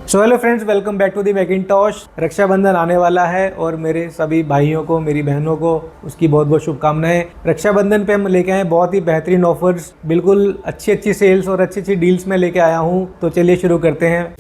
So hello friends, welcome back to the Macintosh. Rakshabandhan आने वाला है और मेरे सभी भाइयों को, मेरी बहनों को उसकी बहुत बहुत शुभकामनाएं। रक्षाबंधन पे हम लेके आए बहुत ही बेहतरीन ऑफर्स, बिल्कुल अच्छी अच्छी सेल्स और अच्छी अच्छी डील्स में लेके आया हूँ। तो चलिए शुरू करते हैं।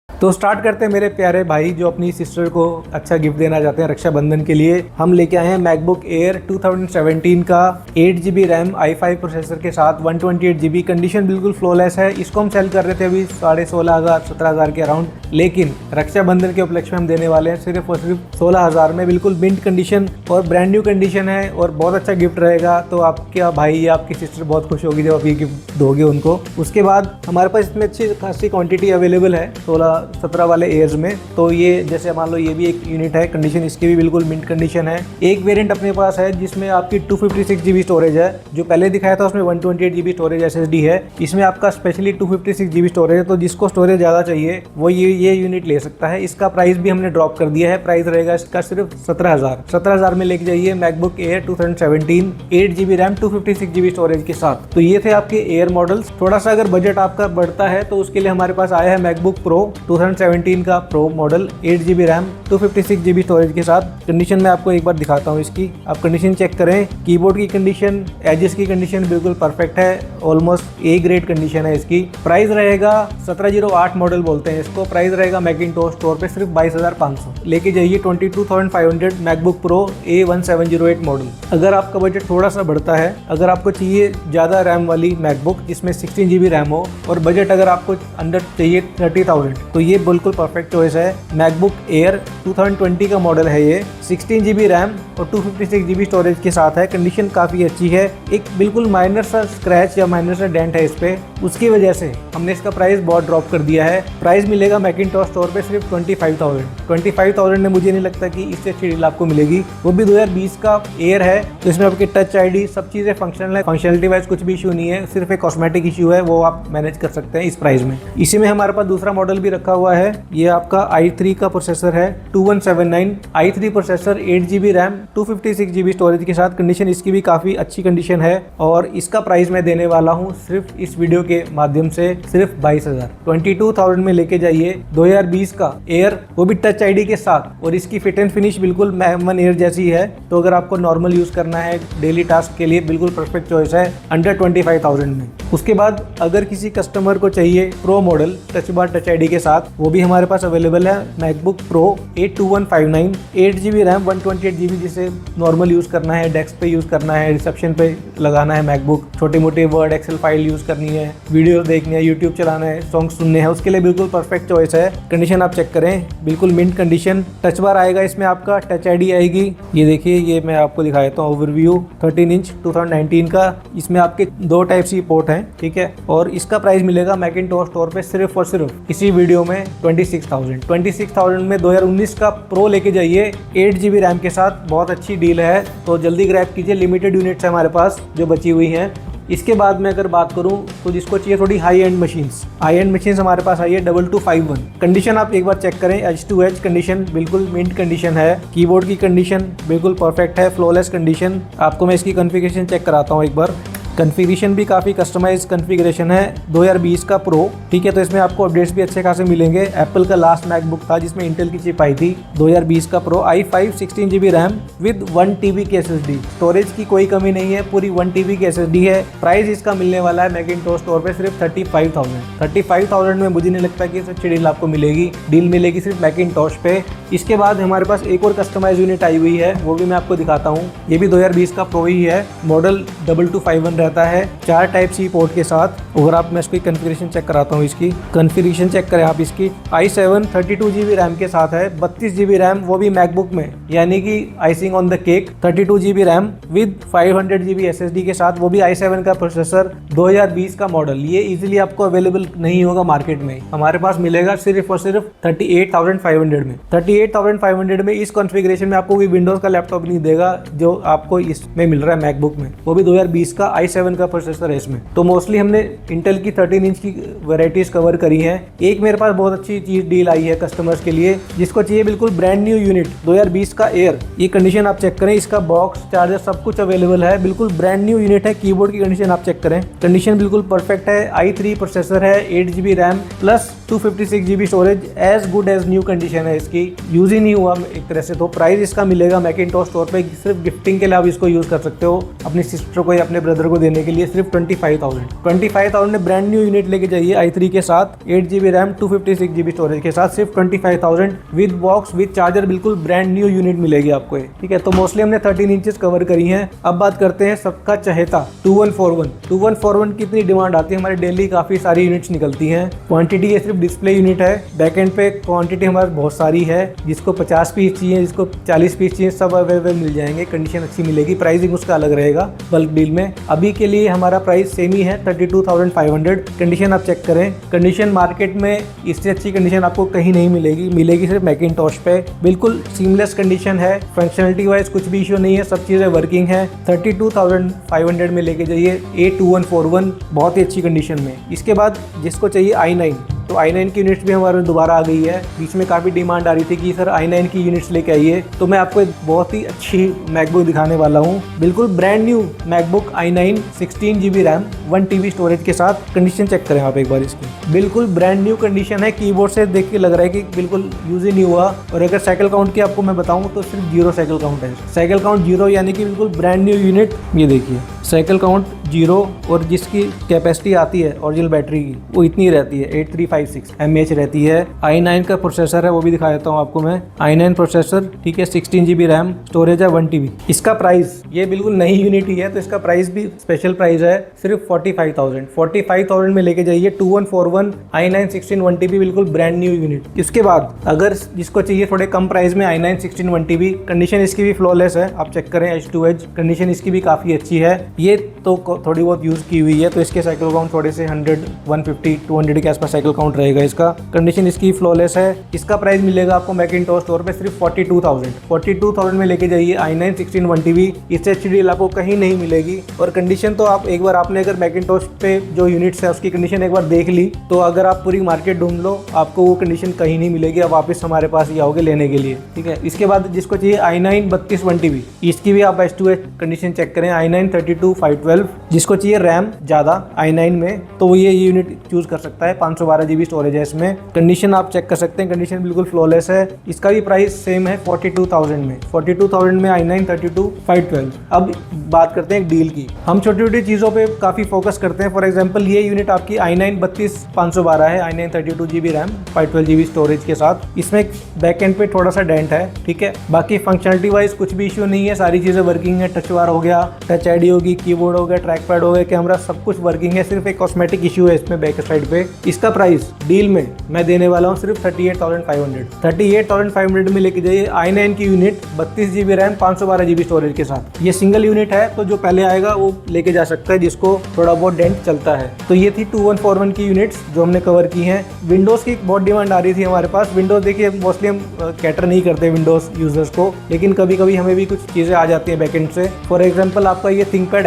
तो स्टार्ट करते हैं मेरे प्यारे भाई जो अपनी सिस्टर को अच्छा गिफ्ट देना चाहते हैं रक्षाबंधन के लिए। हम लेके आए हैं मैकबुक एयर 2017 का 8GB रैम i5 प्रोसेसर के साथ 128GB। कंडीशन बिल्कुल फ्लॉलेस है। इसको हम सेल कर रहे थे अभी 16,500 17,000 के अराउंड, लेकिन रक्षाबंधन के उपलक्ष्य में हम देने वाले हैं सिर्फ और सिर्फ 16,000 में। बिल्कुल मिंट कंडीशन और ब्रांड न्यू कंडीशन है और बहुत अच्छा गिफ्ट रहेगा। तो आपका भाई या आपकी सिस्टर बहुत खुश होगी जब आप ये गिफ्ट दोगे उनको। उसके बाद हमारे पास इसमें अच्छी खासी क्वांटिटी अवेलेबल है 16-17 वाले एयर्स में। तो ये जैसे मान लो ये भी एक यूनिट है, कंडीशन इसकी भी बिल्कुल मिंट कंडीशन है। एक वेरिएंट अपने पास है जिसमें आपकी 256GB स्टोरेज है। जो पहले दिखाया था उसमें 128GB स्टोरेज SSD है। इसमें आपका स्पेशली 256GB स्टोरेज है। तो जिसको स्टोरेज ज़्यादा चाहिए वो ये यूनिट ले सकता है। इसका प्राइस भी हमने ड्रॉप कर दिया है। प्राइस रहेगा इसका सिर्फ 17,000 में लेके जाइए MacBook air 2017 8GB RAM 256GB storage के साथ। तो ये थे आपके एयर मॉडल्स। थोड़ा सा अगर बजट आपका बढ़ता है तो उसके लिए हमारे पास आया है मैकबुक प्रो 2017 का pro model 8GB RAM 256GB storage के साथ। कंडीशन मैं आपको एक बार दिखाता हूँ इसकी, आप कंडीशन चेक करें। कीबोर्ड की कंडीशन, एजेस की कंडीशन बिल्कुल परफेक्ट है, ऑलमोस्ट ए ग्रेड कंडीशन है इसकी। प्राइस रहेगा 1708 मॉडल बोलते हैं इसको। प्राइस रहेगा मैकिंटॉश स्टोर पे सिर्फ 22,500। लेके जाइए 22,500 मैकबुक प्रो A1708 मॉडल। अगर आपका बजट थोड़ा सा बढ़ता है, अगर आपको चाहिए ज़्यादा रैम वाली मैकबुक जिसमें 16GB रैम हो और बजट अगर आपको अंडर चाहिए 30,000, तो ये बिल्कुल परफेक्ट चॉइस है। मैकबुक एयर 2020 का मॉडल है ये, 16GB रैम और 256GB स्टोरेज के साथ है। कंडीशन काफ़ी अच्छी है। एक बिल्कुल माइनर सा स्क्रैच या माइनर सा डेंट है इस पे, उसकी वजह से हमने इसका प्राइस बहुत ड्रॉप कर दिया है। प्राइस मिलेगा मैकिंटॉश स्टोर पे सिर्फ 25,000 में। मुझे नहीं लगता कि इससे अच्छी डील आपको मिलेगी। वो भी 2020 का एयर है, तो इसमें आपकी टच ID सब चीज़ें फंक्शनल है। फंक्शनलिटी वाइज कुछ भी इशू नहीं है, सिर्फ एक कॉस्मेटिक इशू है, वो आप मैनेज कर सकते हैं इस प्राइस में। इसी में हमारे पास दूसरा मॉडल भी रखा हुआ है। ये आपका i3 का प्रोसेसर है 2179 i3 processor 8GB RAM 256GB storage के साथ। कंडीशन इसकी भी काफ़ी अच्छी कंडीशन है और इसका प्राइस मैं देने वाला हूँ सिर्फ इस वीडियो के माध्यम से सिर्फ 22,000 में लेके जाइए। 2020 का एयर, वो भी टच ID के साथ, और इसकी फिट एंड फिनिश बिल्कुल M1 एयर जैसी है। तो अगर आपको नॉर्मल यूज़ करना है डेली टास्क के लिए बिल्कुल परफेक्ट चॉइस है अंडर 25,000 में। उसके बाद अगर किसी कस्टमर को चाहिए pro model touch bar touch ID के साथ, वो भी हमारे पास अवेलेबल है। MacBook pro A2159 8GB RAM 128GB, जिसे नॉर्मल यूज़ करना है, डेस्क पे यूज़ करना है, रिसेप्शन पे लगाना है मैकबुक, छोटे मोटे वर्ड एक्सेल फाइल यूज़ करनी है, वीडियो देखनी है, यूट्यूब चलाना है, सॉन्ग सुनने हैं, उसके लिए बिल्कुल परफेक्ट चॉइस है। कंडीशन आप चेक करें, बिल्कुल मिंट कंडीशन। टच बार आएगा इसमें, आपका टच ID आएगी। ये देखिए, ये मैं आपको दिखा देता हूँ ओवरव्यू 13 इंच 2019 का। इसमें आपके 2 टाइप सी पोर्ट हैं, ठीक है। और इसका प्राइस मिलेगा मैकिंटॉश स्टोर पे सिर्फ और सिर्फ इसी वीडियो में 26,000 में। 2019 का प्रो लेके जाइए 8GB रैम के साथ, बहुत अच्छी डील है। तो जल्दी ग्रैब कीजिए, लिमिटेड यूनिट्स है हमारे पास जो बची हुई हैं। इसके बाद मैं अगर बात करूं तो जिसको चाहिए थोड़ी हाई एंड मशीन्स हमारे पास आई है 2251। कंडीशन आप एक बार चेक करें, H2H कंडीशन बिल्कुल मिंट कंडीशन है। कीबोर्ड की कंडीशन बिल्कुल परफेक्ट है, फ्लॉलेस कंडीशन। आपको मैं इसकी कॉन्फ़िगरेशन चेक कराता हूँ एक बार। कॉन्फ़िगरेशन भी काफ़ी कस्टमाइज कॉन्फ़िगरेशन है। 2020 का प्रो, ठीक है। तो इसमें आपको अपडेट्स भी अच्छे खासे मिलेंगे। एप्पल का लास्ट मैकबुक था जिसमें इंटेल की चिप आई थी। 2020 का pro i5 16GB RAM with 1TB की SSD। स्टोरेज की कोई कमी नहीं है, पूरी 1TB की SSD है। प्राइस इसका मिलने वाला है मैकिंटॉश स्टोर पे सिर्फ 35,000 में। मुझे नहीं लगता कि इससे अच्छी डील आपको मिलेगी। डील मिलेगी सिर्फ मैकिंटॉश पे। इसके बाद हमारे पास एक और कस्टमाइज यूनिट आई हुई है, वो भी मैं आपको दिखाता हूँ। ये भी 2020 का प्रो ही है, मॉडल 2251 रहता है, 4 टाइप सी पोर्ट के साथ। अगर आप मैं इसकी कॉन्फ़िगरेशन चेक कराता हूँ, इसकी कॉन्फ़िगरेशन चेक करें आप। इसकी i7 32GB रैम के साथ है, 32GB रैम, वो भी मैकबुक में, यानी कि icing on the cake. 32GB RAM with 500GB SSD के साथ, वो भी i7 का प्रोसेसर, 2020 का मॉडल। ये इजीली आपको अवेलेबल नहीं होगा मार्केट में, हमारे पास मिलेगा सिर्फ और सिर्फ 38,500 में। 38,500 में इस कॉन्फ़िगरेशन में आपको कोई विंडोज़ का लैपटॉप नहीं देगा जो आपको इसमें मिल रहा है मैकबुक में। वो भी 2020 का i7 का प्रोसेसर है इसमें। तो मोस्टली हमने इंटेल की 13 इंच की वैरायटीज कवर करी हैं। एक मेरे पास बहुत अच्छी चीज डील आई है कस्टमर्स के लिए, जिसको चाहिए बिल्कुल ब्रांड न्यू यूनिट 2020 का एयर। ये कंडीशन आप चेक करें, इसका बॉक्स चार्जर सब कुछ अवेलेबल है, बिल्कुल ब्रांड न्यू यूनिट है। कीबोर्ड की कंडीशन आप चेक करें, कंडीशन बिल्कुल परफेक्ट है। i3 प्रोसेसर है, 8GB RAM plus 256GB storage, as good as new condition है इसकी। यूज ही नहीं हुआ एक तरह से। तो प्राइस इसका मिलेगा मैकिंटॉश स्टोर पे सिर्फ गिफ्टिंग के लिए आप इसको यूज कर सकते हो, अपनी सिस्टर को या अपने ब्रदर को देने के लिए, सिर्फ 25,000 में ब्रांड न्यू यूनिट लेके जाइए i3 के साथ, 8GB रैम 256GB स्टोरेज के साथ, सिर्फ 25,000 विद बॉक्स विद चार्जर, बिल्कुल ब्रांड न्यू यूनिट मिलेगी आपको। ठीक है, तो मोस्टली हमने 13 इंचेस कवर करी हैं। अब बात करते हैं सबका चहेता 2141 की इतनी डिमांड आती है हमारे डेली, काफी सारी यूनिट्स निकलती हैं। क्वांटिटी ये सिर्फ डिस्प्ले यूनिट है, बैकएंड पे क्वांटिटी हमारे बहुत सारी है। जिसको 50 पीस चाहिए, जिसको 40 पीस चाहिए, सब अवेलेबल मिल जाएंगे। कंडीशन अच्छी मिलेगी, प्राइसिंग उसका अलग रहेगा बल्क डील में। अभी के लिए हमारा प्राइस सेम ही है 32,500। कंडीशन आप चेक करें, कंडीशन मार्केट में इससे अच्छी कंडीशन आपको कहीं नहीं मिलेगी सिर्फ मैकिंटॉश पे। बिल्कुल सीमलेस कंडीशन है, फंक्शनलिटी वाइज कुछ भी इशू नहीं है, सब चीज़ें वर्किंग है। 32,500 में लेके जाइए A2141, बहुत ही अच्छी कंडीशन में। इसके बाद जिसको चाहिए i9, तो i9 की यूनिट्स भी हमारे दोबारा आ गई है। बीच में काफ़ी डिमांड आ रही थी कि सर i9 की यूनिट्स लेके आइए, तो मैं आपको एक बहुत ही अच्छी मैकबुक दिखाने वाला हूँ। बिल्कुल brand new MacBook i9 16GB RAM 1TB storage के साथ। कंडीशन चेक करें आप एक बार इसकी, बिल्कुल ब्रांड न्यू कंडीशन है। कीबोर्ड से देख के लग रहा है कि बिल्कुल यूज ही नहीं हुआ। और अगर साइकिल काउंट की आपको मैं बताऊँ तो सिर्फ 0 साइकिल काउंट है। साइकिल काउंट 0 यानी कि बिल्कुल ब्रांड न्यू यूनिट। ये देखिए साइकिल काउंट 0, और जिसकी कैपेसिटी आती है ओरिजिनल बैटरी की वो इतनी रहती है 8356 mAh रहती है। i9 का प्रोसेसर है, वो भी दिखा देता हूँ आपको मैं। i9 प्रोसेसर, ठीक है, 16GB रैम, स्टोरेज है 1TB। इसका प्राइस, ये बिल्कुल नई यूनिट ही है तो इसका प्राइस भी स्पेशल प्राइस है, सिर्फ 45,000 में लेके जाइए 2141 i9 16 1TB, बिल्कुल ब्रांड न्यू यूनिट। इसके बाद अगर जिसको चाहिए थोड़े कम प्राइस में i9 16 1TB, कंडीशन इसकी भी फ्लॉलेस है, आप चेक करें एज टू एज, कंडीशन इसकी भी काफ़ी अच्छी है। ये तो थोड़ी बहुत यूज़ की हुई है, तो इसके साइकिल काउंट थोड़े से 100 150 200 के आसपास साइकिल काउंट रहेगा इसका। कंडीशन इसकी फ्लॉलेस है। इसका प्राइस मिलेगा आपको मैकिंटॉश स्टोर पे सिर्फ 42,000 में लेके जाइए i9 16 1TB। इससे अच्छी डील आपको कहीं नहीं मिलेगी। और कंडीशन तो आप एक बार, आपने अगर मैकिंटॉश पे जो यूनिट्स है उसकी कंडीशन एक बार देख ली, तो अगर आप पूरी मार्केट ढूंढ लो आपको वो कंडीशन कहीं नहीं मिलेगी। आप वापस हमारे पास ही आओगे लेने के लिए, ठीक है। इसके बाद जिसको चाहिए i9 32 1TB, इसकी भी आप S2H कंडीशन चेक करें, i9 32/512। जिसको चाहिए रैम ज़्यादा i9 में, तो वो ये यूनिट चूज कर सकता है। 512GB स्टोरेज है इसमें। कंडीशन आप चेक कर सकते हैं, कंडीशन बिल्कुल फ्लॉलेस है। इसका भी प्राइस सेम है 42,000 में। 42,000 में i9 32/512। अब बात करते हैं डील की। हम छोटी छोटी चीज़ों पे काफ़ी फोकस करते हैं। फॉर एग्जांपल ये यूनिट आपकी i9 32/512 है, i9 32GB RAM 512GB storage के साथ। इसमें बैक एंड पे थोड़ा सा डेंट है, ठीक है। बाकी फंक्शनलिटी वाइज कुछ भी इशू नहीं है, सारी चीज़ें वर्किंग है। टच बार हो गया, टच आईडी होगी, कीबोर्ड हो गया, ट्रैक पैड हो गया, कैमरा, सब कुछ वर्किंग है। सिर्फ एक कॉस्मेटिक इशू है इसमें बैक साइड पे। इसका प्राइस डील में मैं देने वाला हूँ सिर्फ 38,500 में लेके जाइए i9 की unit 32GB RAM 512GB storage के साथ। ये सिंगल यूनिट है, तो जो पहले आएगा वो लेके जा सकता है जिसको थोड़ा बहुत डेंट चलता है। तो ये थी 2141 की यूनिट्स जो हमने कवर की हैं। विंडोज़ की बहुत डिमांड आ रही थी हमारे पास। विंडोज़ देखिए मोस्टली हम कैटर नहीं करते विंडोज़ यूजर्स को, लेकिन कभी कभी हमें भी कुछ चीज़ें आ जाती हैं बैकएंड से। फॉर एग्जांपल आपका ये थिंकपैड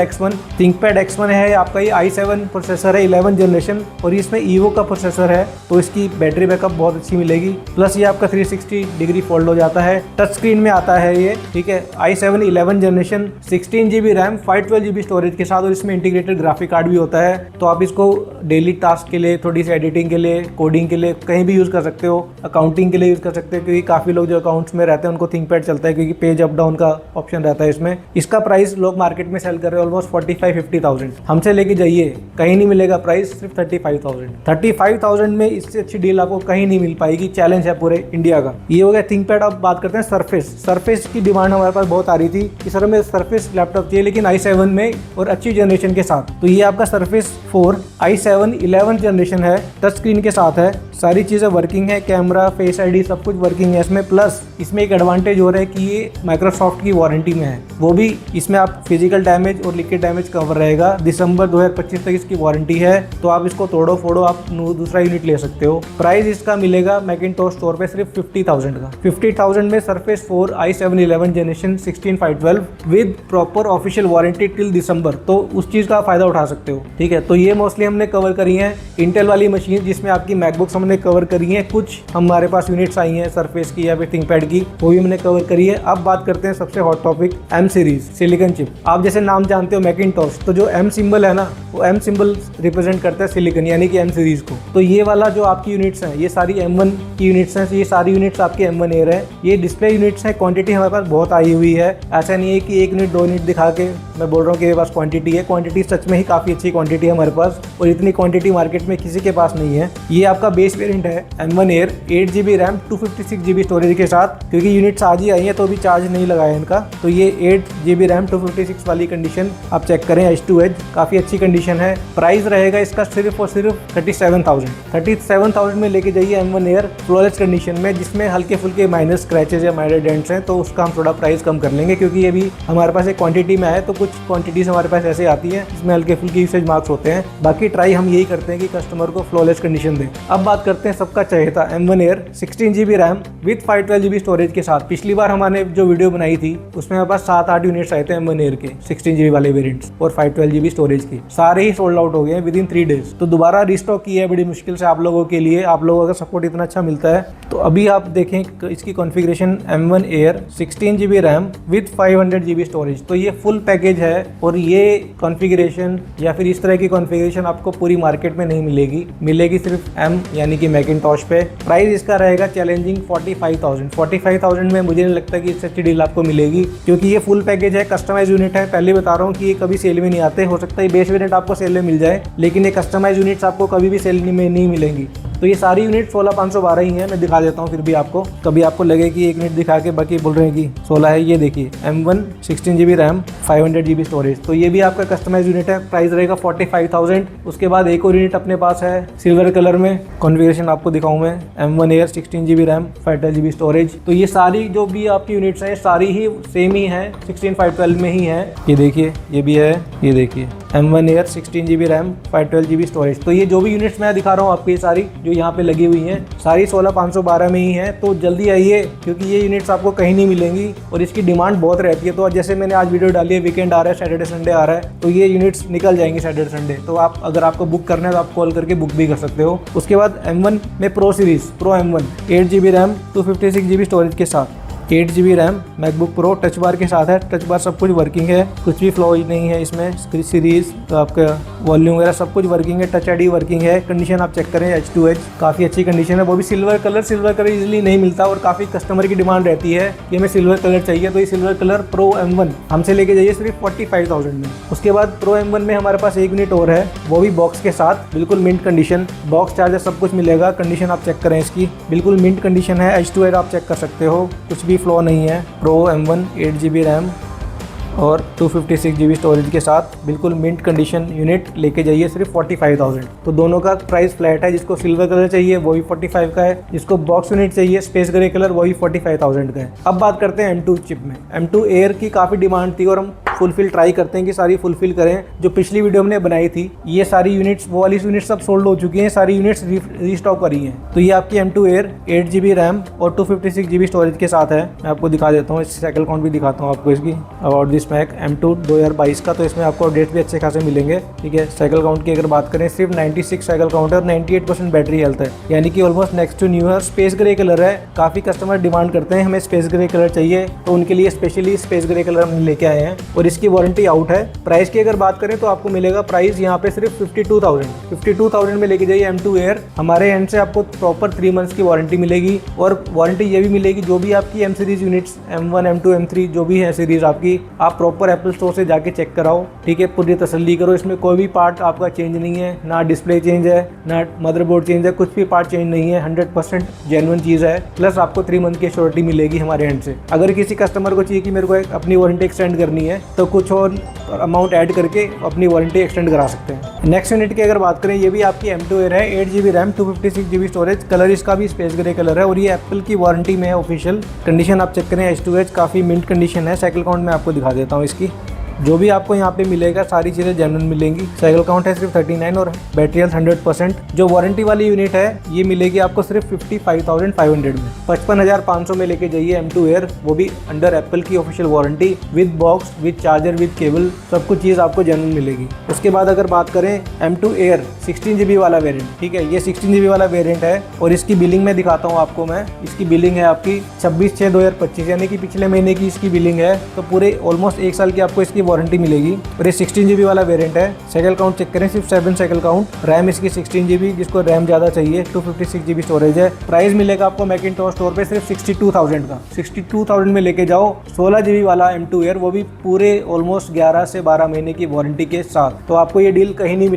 X1 है, आपका ये i7 प्रोसेसर है 11 जनरेशन, और इसमें ईवो का प्रोसेसर है, तो इसकी बैटरी बैकअप बहुत अच्छी मिलेगी। प्लस ये आपका 360 डिग्री फोल्ड हो जाता है, टच स्क्रीन में आता है ये, ठीक है। i7 11 generation 16GB RAM 512GB storage के साथ, और इसमें इंटीग्रेटेड ग्राफिक कार्ड भी होता है। तो आप इसको डेली टास्क के लिए, थोड़ी सी एडिटिंग के लिए, कोडिंग के लिए कहीं भी यूज़ कर सकते हो। अकाउंटिंग के लिए यूज़ कर सकते हो, क्योंकि काफ़ी लोग जो अकाउंट्स में रहते हैं उनको थिंकपैड चलता है, क्योंकि पेज अप डाउन का ऑप्शन रहता है इसमें। इसका प्राइस लोग मार्केट में सेल कर रहे हैं ऑलमोस्ट 45-50,000। हमसे लेके जाइए, कहीं नहीं मिलेगा प्राइस, सिर्फ 35,000 में इससे अच्छी डील आपको कहीं नहीं मिल पाएगी। चैलेंज है पूरे इंडिया का। ये हो गया थिंकपैड। अब बात करते हैं सरफेस की डिमांड हमारे पास बहुत आ रही थी कि सर हमें सरफेस लैपटॉप चाहिए, लेकिन i7 में और अच्छी जनरेशन के साथ। तो ये आपका सरफेस 4 i7 11 जनरेशन है, टच स्क्रीन के साथ है, सारी चीज़ें वर्किंग है, कैमरा, फेस आईडी सब कुछ वर्किंग है इसमें। प्लस इसमें एक एडवांटेज हो रहा है कि ये माइक्रोसॉफ्ट की वारंटी में है, वो भी इसमें आप फिजिकल डैमेज और लिक्विड डैमेज कवर रहेगा। दिसंबर 2025 तक इसकी वारंटी है, तो आप इसको तोड़ो फोड़ो आप दूसरा यूनिट ले सकते हो। प्राइस इसका मिलेगा मैकिंटोश स्टोर पे सिर्फ 50,000 का। 50,000 में surface 4 i7-11 generation 16/512 with proper official warranty till दिसंबर, तो उस चीज़ का फायदा उठा सकते हो। ठीक है, तो ये मोस्टली हमने कवर करी है इंटेल वाली मशीन, जिसमें आपकी मैकबुक्स हमने कवर करी है। कुछ हमारे पास यूनिट्स आई हैं सरफेस की या फिर थिंकपैड की, वो भी हमने कवर करी है। अब बात करते हैं सबसे hot topic M series silicon chip. आप जैसे नाम जानते हो मैकिंटोश, तो जो M सिंबल है ना, वो M सिंबल रिप्रेजेंट करता है सिलिकॉन यानी कि M सीरीज को। तो ये वाला जो आपकी यूनिट्स हैं ये सारी M1 की यूनिट्स हैं, ये सारी यूनिट्स आपकी M1 एयर है। ये डिस्प्ले यूनिट्स हैं, क्वांटिटी हमारे पास बहुत आई हुई है। ऐसा नहीं है कि 1 यूनिट 2 यूनिट दिखा के मैं बोल रहा हूँ कि मेरे पास क्वांटिटी है। क्वांटिटी सच में ही काफ़ी अच्छी क्वांटिटी है हमारे पास, और इतनी क्वांटिटी मार्केट में किसी के पास नहीं है। ये आपका बेस वेरिएंट है M1 air, 8GB RAM 256GB storage के साथ, क्योंकि यूनिट्स आज ही आई हैं तो अभी चार्ज नहीं लगाया इनका। तो ये 8GB रैम 256 वाली कंडीशन आप चेक करें, एज टू एज काफ़ी अच्छी कंडीशन है। प्राइस रहेगा इसका सिर्फ और सिर्फ 37,000 में लेके जाइए M1 एयर फ्लॉलेस कंडीशन में, जिसमें हल्के फुल्के माइनर स्क्रैचेज या माइनर डेंट्स हैं, तो उसका हम थोड़ा प्राइस कम कर लेंगे, क्योंकि ये भी हमारे पास एक क्वांटिटी में है। तो कुछ क्वांटिटीज हमारे पास ऐसे आती है जिसमें हल्के फुल्के यूसेज मार्क्स होते हैं। बाकी ट्राई हम यही करते हैं कि कस्टमर को फ्लॉलेस कंडीशन दें। अब बात करते हैं सबका चहेता M1 air 16GB RAM with 512GB storage के साथ। पिछली बार हमने जो वीडियो बनाई थी उसमें हमारे पास 7-8 यूनिट्स आए थे M1 एयर के 16GB वाले वेरिएंट्स और 512GB स्टोरेज की, सारे ही सोल्ड आउट हो गए हैं विद इन 3 डेज। तो दोबारा रिस्टॉक किया है बड़ी मुश्किल से आप लोगों के लिए। आप लोगों का सपोर्ट इतना अच्छा मिलता है। तो अभी आप देखें इसकी configuration M1 air 16GB RAM with 500GB storage, तो ये फुल पैकेज है। और ये कॉन्फ़िगरेशन या फिर इस तरह की कॉन्फ़िगरेशन आपको पूरी मार्केट में नहीं मिलेगी सिर्फ M यानी कि मैकिंटोश पे। प्राइस इसका रहेगा चैलेंजिंग 45,000 में मुझे नहीं लगता कि इससे अच्छी डील आपको मिलेगी, क्योंकि ये फुल पैकेज है, कस्टमाइज यूनिट है। पहले बता रहा हूँ कि ये कभी सेल में नहीं आते। हो सकता है बेस वेरिएंट आपको सेल में मिल जाए, लेकिन ये कस्टमाइज यूनिट्स आपको कभी भी सेल में नहीं मिलेंगी। तो ये सारी यूनिट 16,512 ही हैं। मैं दिखा देता हूँ फिर भी आपको, कभी आपको लगे कि एक यूनिट दिखा के बाकी बोल रहे हैं कि 16 है। ये देखिए M1 16GB RAM 500GB storage, तो ये भी आपका कस्टमाइज यूनिट है। प्राइस रहेगा 45,000। उसके बाद एक और यूनिट अपने पास है सिल्वर कलर में, कॉन्फ़िगरेशन आपको दिखाऊँ मैं। M1 air 16GB RAM 512GB storage, तो ये सारी जो भी आपकी यूनिट्स हैं सारी ही सेम ही है, 16/512 में ही है। ये देखिए ये भी है, ये देखिए M1 air 16GB RAM 512GB storage. तो ये जो भी यूनिट्स मैं दिखा रहा हूँ आपकी सारी जो यहाँ पे लगी हुई हैं सारी 16,512 में ही है। तो जल्दी आइए, क्योंकि ये यूनिट्स आपको कहीं नहीं मिलेंगी और इसकी डिमांड बहुत रहती है। तो जैसे मैंने आज वीडियो डाली है, वीकेंड आ रहा है, सैटरडे संडे आ रहा है, तो ये यूनिट्स निकल जाएंगी सैटरडे संडे। तो आप अगर आपको बुक करना है तो आप कॉल करके बुक भी कर सकते हो। उसके बाद M1 में pro series pro M1 8GB RAM 256GB storage के साथ, 8GB RAM MacBook pro touch bar के साथ है। टच बार सब कुछ वर्किंग है, कुछ भी फ्लॉ नहीं है इसमें। सीरीज तो आपका वॉल्यूम वगैरह सब कुछ वर्किंग है, टच आईडी वर्किंग है। कंडीशन आप चेक करें, एज टू एज काफ़ी अच्छी कंडीशन है। वो भी सिल्वर कलर इजीली नहीं मिलता और काफ़ी कस्टमर की डिमांड रहती है कि हमें सिल्वर कलर चाहिए। तो ये सिल्वर कलर प्रो M1 हमसे लेके जाइए सिर्फ 45,000 में। उसके बाद प्रो M1 में हमारे पास एक यूनिट और है, वो भी बॉक्स के साथ, बिल्कुल मिंट कंडीशन, बॉक्स चार्जर सब कुछ मिलेगा। कंडीशन आप चेक करें इसकी, बिल्कुल मिंट कंडीशन है, एज टू एज आप चेक कर सकते हो, कुछ भी फ्लॉ नहीं है। प्रो M1 8GB रैम और 256GB स्टोरेज के साथ बिल्कुल मिंट कंडीशन यूनिट लेके जाइए सिर्फ 45,000। तो दोनों का प्राइस फ्लैट है। जिसको सिल्वर कलर चाहिए वो भी 45 का है, जिसको बॉक्स यूनिट चाहिए स्पेस ग्रे कलर वो भी 45,000 का है। अब बात करते हैं M2 चिप में। M2 एयर की काफ़ी डिमांड थी और हम फुलफिल ट्राई करते हैं कि सारी फुलफिल करें। जो पिछली वीडियो हमने बनाई थी ये सारी यूनिट्स, वो वाली यूनिट्स सब सोल्ड हो चुकी हैं, सारी यूनिट्स रीस्टॉक करी हैं। तो ये आपकी M2 एयर 8GB रैम और 256GB स्टोरेज के साथ है। मैं आपको दिखा देता हूँ, इस साइकिल काउंट भी दिखाता हूँ आपको इसकी। अबाउट दिस मैक M2 2022 का, तो इसमें आपको अपडेट भी अच्छे खासे मिलेंगे। ठीक है, साइकिल काउंट की अगर बात करें सिर्फ 96 साइकिल काउंट है और 98% बैटरी हेल्थ है, यानी कि ऑलमोस्ट नेक्स्ट टू न्यू है। स्पेस ग्रे कलर है, काफ़ी कस्टमर डिमांड करते हैं हमें स्पेस ग्रे कलर चाहिए, तो उनके लिए स्पेशली स्पेस ग्रे कलर हम लेके आए हैं और इसकी वारंटी आउट है। प्राइस की अगर बात करें तो आपको मिलेगा प्राइस यहाँ पे सिर्फ 52,000 में लेके जाइए M2 एयर। हमारे एंड से आपको प्रॉपर 3 मंथ्स की वारंटी मिलेगी और वारंटी ये भी मिलेगी जो भी आपकी M series units M1 M2 M3 जो भी है सीरीज आपकी, आप आप प्रॉपर एप्पल स्टोर से जाके चेक कराओ, ठीक है, पूरी तसल्ली करो, इसमें कोई भी पार्ट आपका चेंज नहीं है, ना डिस्प्ले चेंज है, ना मदरबोर्ड चेंज है, कुछ भी पार्ट चेंज नहीं है, 100% जेन्युइन चीज़ है। प्लस आपको 3 मंथ की श्योरिटी मिलेगी हमारे एंड से। अगर किसी कस्टमर को चाहिए कि मेरे को अपनी वारंटी एक्सटेंड करनी है तो कुछ और अमाउंट ऐड करके अपनी वारंटी एक्सटेंड करा सकते हैं। नेक्स्ट यूनिट की अगर बात करें, ये भी आपकी M2 Air है, 8GB RAM, 256GB storage, colour इसका भी स्पेस ग्रे कलर है और ये एप्पल की वारंटी में है ऑफिशियल। कंडीशन आप चेक करें, H2H काफ़ी मिंट कंडीशन है। साइकिल काउंट मैं आपको दिखा देता हूँ इसकी। जो भी आपको यहाँ पे मिलेगा सारी चीज़ें जेन्युइन मिलेंगी। साइकिल काउंट है सिर्फ 39 और बैटरी हेल्थ 100%। जो वारंटी वाली यूनिट है ये मिलेगी आपको सिर्फ 55,500 में। 55,500 में लेके जाइए M2 Air, वो भी अंडर एप्पल की official warranty, with box, with charger, with cable, सब कुछ चीज़ आपको जेन्युइन मिलेगी। उसके बाद अगर बात करें M2 Air 16GB वाला वेरिएंट, ठीक है, ये 16GB वाला वेरिएंट है और इसकी बिलिंग में दिखाता हूँ आपको मैं। इसकी बिलिंग है आपकी 26/6/2025, यानी कि पिछले महीने की इसकी बिलिंग है। तो पूरे ऑलमोस्ट 1 साल की आपको इसकी वारंटी मिलेगी और ये 16GB वाला वेरिएंट है। साइकिल काउंट चेक करें, सिर्फ 7 साइकिल काउंट। रैम इसकी 16GB, जिसको रैम ज़्यादा चाहिए, 256GB स्टोरेज है। प्राइस मिलेगा आपको मैकिंटॉश स्टोर पे सिर्फ 62,000 का। 62,000 में लेके जाओ 16GB वाला M2 Air, वो भी पूरे ऑलमोस्ट 11 से 12 महीने की वारंटी के साथ। तो आपको ये डील कहीं नहीं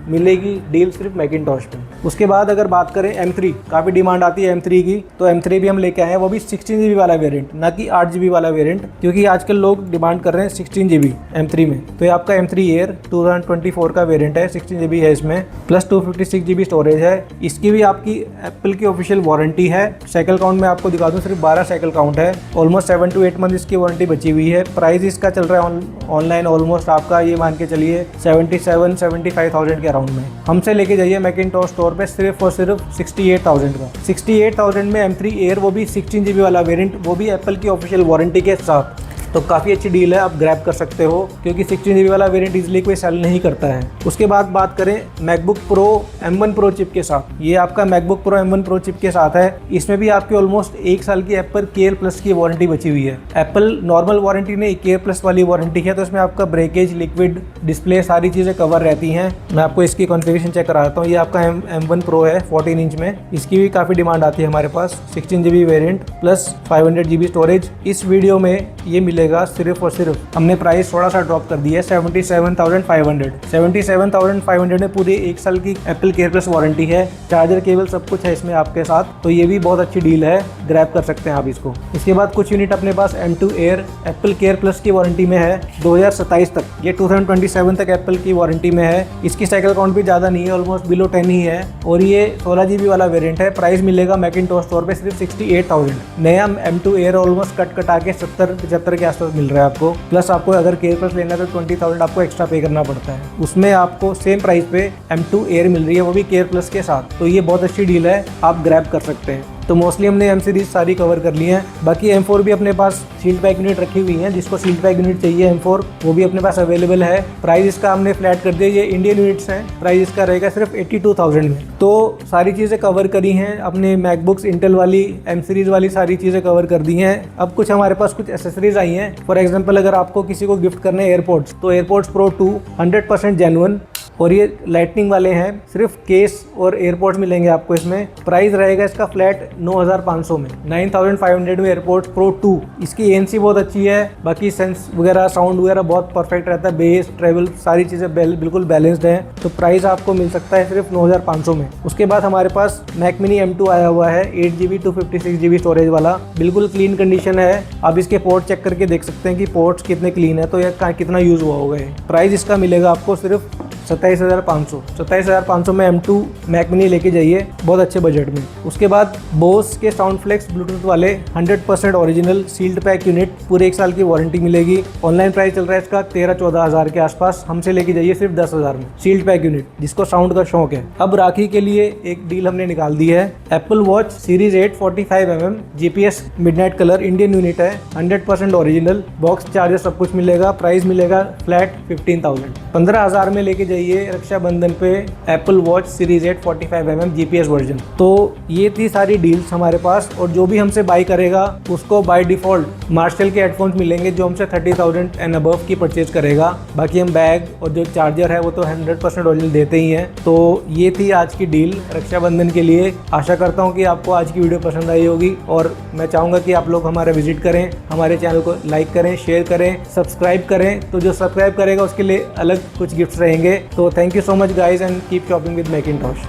मिलेगी डील सिर्फ मैकिंटॉश पे। उसके बाद अगर बात करें M3, काफ़ी डिमांड आती है M3 की, तो M3 भी हम लेके आए हैं, वो भी 16GB वाला वेरिएंट, ना कि 8GB वाला वेरिएंट, क्योंकि आजकल लोग डिमांड कर रहे हैं 16GB M3 में। तो ये आपका M3 Air 2024 का वेरिएंट है, 16GB है इसमें, प्लस 256GB स्टोरेज है। इसकी भी आपकी एप्पल की ऑफिशियल वारंटी है। साइकिल काउंट में आपको दिखा दूं, सिर्फ 12 साइकिल काउंट है। ऑलमोस्ट 7 to 8 मंथ इसकी वारंटी बची हुई है। प्राइस इसका चल रहा है ऑनलाइन ऑलमोस्ट आपका, ये मान के चलिए 77-75,000 के अराउंड में। हमसे लेके जाइए मैकिंटॉश स्टोर पे सिर्फ और सिर्फ 68,000 का। 68,000 में M3 Air, वो भी 16GB वाला वेरिएंट, वो भी एप्पल की ऑफिशियल वारंटी के साथ। तो काफ़ी अच्छी डील है, आप ग्रैब कर सकते हो, क्योंकि 16GB वाला वेरिएंट इजीली कोई सेल नहीं करता है। उसके बाद बात करें MacBook pro M1 Pro chip के साथ, ये आपका MacBook pro M1 Pro chip के साथ है। इसमें भी आपकी ऑलमोस्ट 1 साल की एप्पल केयर प्लस की वारंटी बची हुई है। एप्पल नॉर्मल वारंटी नहीं, केयर प्लस वाली वारंटी है, तो इसमें आपका ब्रेकेज, लिक्विड, डिस्प्ले, सारी चीज़ें कवर रहती हैं। मैं आपको इसकी कॉन्फ़िगरेशन चेक कराता हूँ। ये आपका M1 Pro है 14 इंच में, इसकी भी काफ़ी डिमांड आती है हमारे पास। 16GB variant plus 500GB storage. इस वीडियो में ये मिलेगा सिर्फ और सिर्फ, हमने प्राइस थोड़ा सा ड्रॉप कर दिया है, 77,500। 77,500 में पूरी 1 साल की एप्पल केयर प्लस वारंटी है, चार्जर, केबल, सब कुछ है इसमें आपके साथ। तो ये भी बहुत अच्छी डील है, ग्रैब कर सकते हैं आप इसको। इसके बाद कुछ यूनिट अपने पास M2 Air Apple care plus की वारंटी में है 2027 तक, ये 2027 तक एप्पल की वारंटी में है। इसकी साइकिल काउंट भी ज़्यादा नहीं है, ऑलमोस्ट बिलो 10 ही है और ये 16GB वाला वेरिएंट है। प्राइस मिलेगा मैकिंटॉश स्टोर पे सिर्फ 68,000। नया M2 Air ऑलमोस्ट कटा के 70-75 के आसपास मिल रहा है आपको। प्लस आपको अगर केयर प्लस लेना है तो 20,000 आपको एक्स्ट्रा पे करना पड़ता है। उसमें आपको सेम प्राइस पे M2 Air मिल रही है, वो भी केयर प्लस के साथ। तो ये बहुत अच्छी डील है, आप ग्रैब कर सकते हैं। तो मोस्टली हमने M सीरीज सारी कवर कर ली है। बाकी M4 भी अपने पास सील्ड पैक यूनिट रखी हुई है, जिसको सील्ड पैक यूनिट चाहिए M4 वो भी अपने पास अवेलेबल है। प्राइस इसका हमने फ्लैट कर दिया, ये इंडियन यूनिट्स हैं, प्राइस इसका रहेगा सिर्फ 82,000 में। तो सारी चीज़ें कवर करी हैं अपने मैकबुक्स, इंटेल वाली, M सीरीज वाली सारी चीज़ें कवर कर दी हैं। अब कुछ हमारे पास कुछ एसेसरीज आई हैं। फॉर एग्जाम्पल, अगर आपको किसी को गिफ्ट करने एयरपोर्ट्स, तो एयरपोर्ट्स प्रो 2 100% जेन्युइन और ये लाइटनिंग वाले हैं। सिर्फ केस और एयरपोर्ट्स मिलेंगे आपको इसमें। प्राइस रहेगा इसका फ्लैट 9,500 में, 9,500 में एयरपोर्ट्स प्रो 2। इसकी ANC बहुत अच्छी है, बाकी सेंस वगैरह, साउंड वगैरह बहुत परफेक्ट रहता है, बेस, ट्रेवल, सारी चीज़ें बिल्कुल बैलेंस्ड हैं। तो प्राइस आपको मिल सकता है सिर्फ 9,500 में। उसके बाद हमारे पास मैक मिनी M2 आया हुआ है, 8GB 256GB स्टोरेज वाला, बिल्कुल क्लीन कंडीशन है। आप इसके पोर्ट चेक करके देख सकते हैं कि पोर्ट्स कितने क्लीन है, तो यह कितना यूज़ हुआ होगा। प्राइस इसका मिलेगा आपको सिर्फ 27,500। 27,500 में M2 मैक मिनी लेके जाइए, बहुत अच्छे बजट में। उसके बाद बोस के साउंडफ्लेक्स ब्लूटूथ वाले 100% ओरिजिनल सील्ड पैक यूनिट, पूरे 1 साल की वारंटी मिलेगी। ऑनलाइन प्राइस चल रहा है इसका 13-14 हज़ार के आसपास, हमसे लेके जाइए सिर्फ 10,000 में सील्ड पैक यूनिट, जिसको साउंड का शौक है। अब राखी के लिए एक डील हमने निकाल दी है, Apple watch series 8 45mm GPS midnight colour, Indian unit है, 100% ओरिजिनल, बॉक्स, चार्जर, सब कुछ मिलेगा। प्राइस मिलेगा फ्लैट 15,000। 15,000 में लेके जाइए रक्षाबंधन पे Apple watch series 8 45mm GPS version. तो ये थी सारी डील्स हमारे पास, और जो भी हमसे बाई करेगा उसको बाय डिफ़ॉल्ट मार्शल के हेडफोन्स मिलेंगे जो हमसे 30,000 एंड अबव की परचेज करेगा। बाकी हम बैग और जो चार्जर है वो तो 100% ओरिजिनल देते ही हैं। तो ये थी आज की डील रक्षाबंधन के लिए। आशा करता हूँ कि आपको आज की वीडियो पसंद आई होगी, और मैं चाहूँगा कि आप लोग हमारा विजिट करें, हमारे चैनल को लाइक करें, शेयर करें, सब्सक्राइब करें। तो जो सब्सक्राइब करेगा उसके लिए अलग कुछ गिफ्ट्स रहेंगे। तो thank you so much guys, and keep shopping with Macintosh.